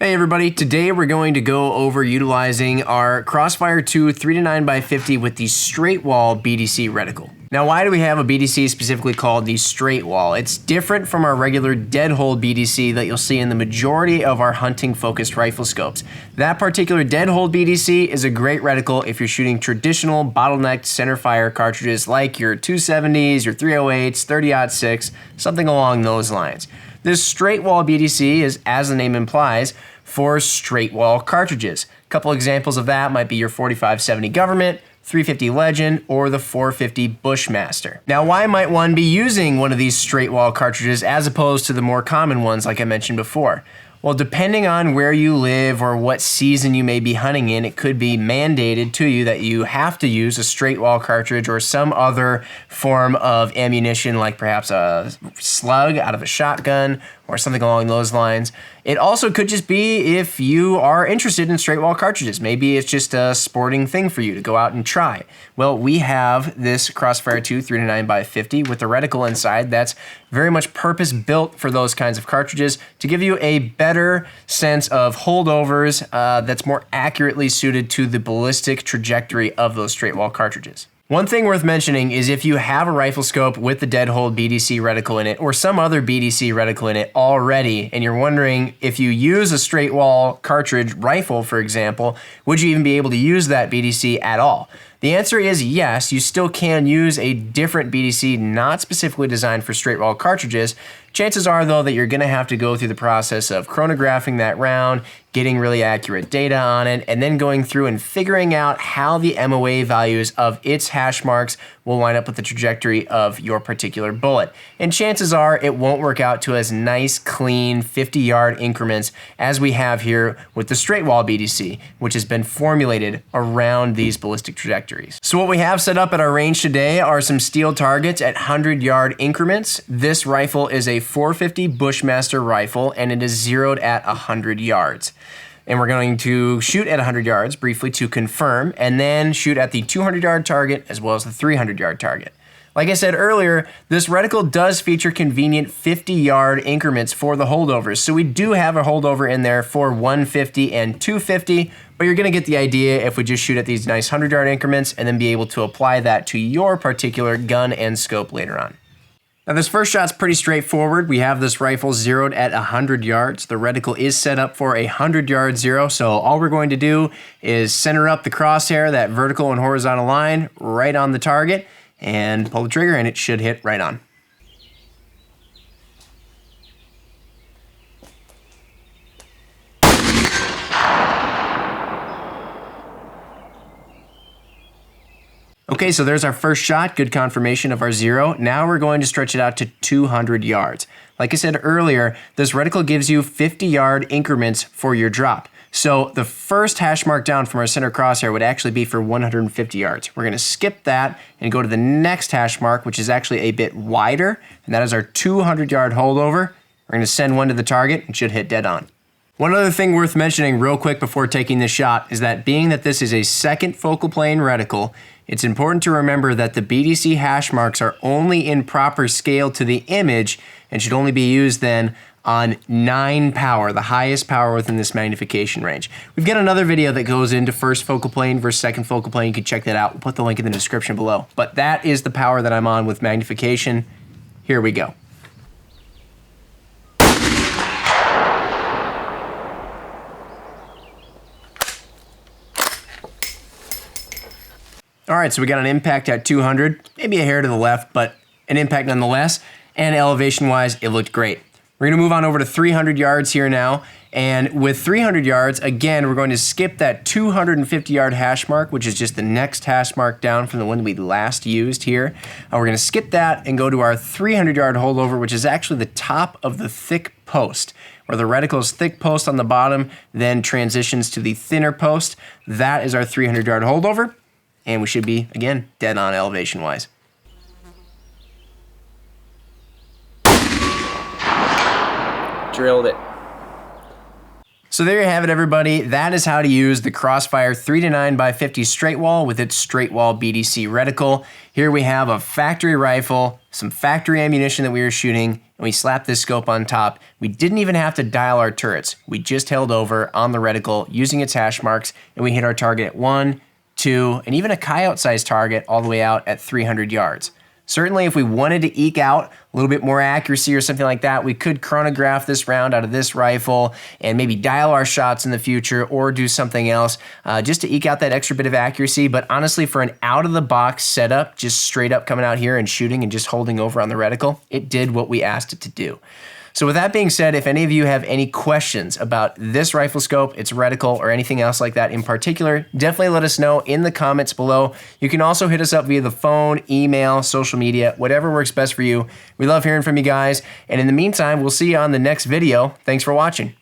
Hey everybody, today we're going to go over utilizing our Crossfire II 3-9x50 with the Straight-Wall BDC Reticle. Now, why do we have a BDC specifically called the Straight-Wall? It's different from our regular dead-hold BDC that you'll see in the majority of our hunting-focused rifle scopes. That particular dead-hold BDC is a great reticle if you're shooting traditional bottlenecked center-fire cartridges like your 270s, your 308s, 30-06, something along those lines. This Straight-Wall BDC is, as the name implies, for straight-wall cartridges. A couple examples of that might be your 4570 Government, 350 Legend, or the 450 Bushmaster. Now, why might one be using one of these straight-wall cartridges as opposed to the more common ones like I mentioned before? Well, depending on where you live or what season you may be hunting in, it could be mandated to you that you have to use a straight wall cartridge or some other form of ammunition, like perhaps a slug out of a shotgun or something along those lines. It also could just be if you are interested in straight wall cartridges. Maybe it's just a sporting thing for you to go out and try. Well, we have this Crossfire II 3-9x50 with the reticle inside that's very much purpose built for those kinds of cartridges to give you a better sense of holdovers that's more accurately suited to the ballistic trajectory of those straight wall cartridges. One thing worth mentioning is if you have a rifle scope with the dead-hold BDC reticle in it or some other BDC reticle in it already, and you're wondering if you use a straight wall cartridge rifle, for example, would you even be able to use that BDC at all? The answer is yes, you still can use a different BDC not specifically designed for straight wall cartridges. Chances are, though, that you're going to have to go through the process of chronographing that round, getting really accurate data on it, and then going through and figuring out how the MOA values of its hash marks will line up with the trajectory of your particular bullet. And chances are it won't work out to as nice, clean 50-yard increments as we have here with the straight wall BDC, which has been formulated around these ballistic trajectories. So what we have set up at our range today are some steel targets at 100-yard increments. This rifle is a 450 Bushmaster rifle, and it is zeroed at 100 yards. And we're going to shoot at 100 yards briefly to confirm, and then shoot at the 200-yard target as well as the 300-yard target. Like I said earlier, this reticle does feature convenient 50-yard increments for the holdovers. So we do have a holdover in there for 150 and 250, but you're going to get the idea if we just shoot at these nice 100-yard increments and then be able to apply that to your particular gun and scope later on. Now this first shot's pretty straightforward. We have this rifle zeroed at 100 yards. The reticle is set up for a 100-yard zero, so all we're going to do is center up the crosshair, that vertical and horizontal line, right on the target, and pull the trigger and it should hit right on. Okay, so there's our first shot, good confirmation of our zero. Now we're going to stretch it out to 200 yards. Like I said earlier, this reticle gives you 50-yard increments for your drop. So the first hash mark down from our center crosshair would actually be for 150 yards. We're going to skip that and go to the next hash mark, which is actually a bit wider, and that is our 200-yard holdover. We're going to send one to the target and should hit dead on. One other thing worth mentioning real quick before taking this shot is that being that this is a second focal plane reticle, it's important to remember that the BDC hash marks are only in proper scale to the image and should only be used then on 9 power, the highest power within this magnification range. We've got another video that goes into first focal plane versus second focal plane. You can check that out. We'll put the link in the description below. But that is the power that I'm on with magnification. Here we go. All right, so we got an impact at 200, maybe a hair to the left, but an impact nonetheless. And elevation-wise, it looked great. We're gonna move on over to 300 yards here now. And with 300 yards, again, we're going to skip that 250-yard hash mark, which is just the next hash mark down from the one we last used here. We're gonna skip that and go to our 300-yard holdover, which is actually the top of the thick post, where the reticle's thick post on the bottom then transitions to the thinner post. That is our 300-yard holdover. And we should be, again, dead on elevation-wise. Drilled it. So there you have it, everybody. That is how to use the Crossfire 3-9x50 straight wall with its Straight-Wall BDC Reticle. Here we have a factory rifle, some factory ammunition that we were shooting, and we slapped this scope on top. We didn't even have to dial our turrets. We just held over on the reticle using its hash marks, and we hit our target at 1, 2, and even a coyote-sized target all the way out at 300 yards. Certainly, if we wanted to eke out a little bit more accuracy or something like that, we could chronograph this round out of this rifle and maybe dial our shots in the future or do something else just to eke out that extra bit of accuracy. But honestly, for an out-of-the-box setup, just straight up coming out here and shooting and just holding over on the reticle, it did what we asked it to do. So with that being said, if any of you have any questions about this rifle scope, its reticle, or anything else like that in particular, definitely let us know in the comments below. You can also hit us up via the phone, email, social media, whatever works best for you. We love hearing from you guys. And in the meantime, we'll see you on the next video. Thanks for watching.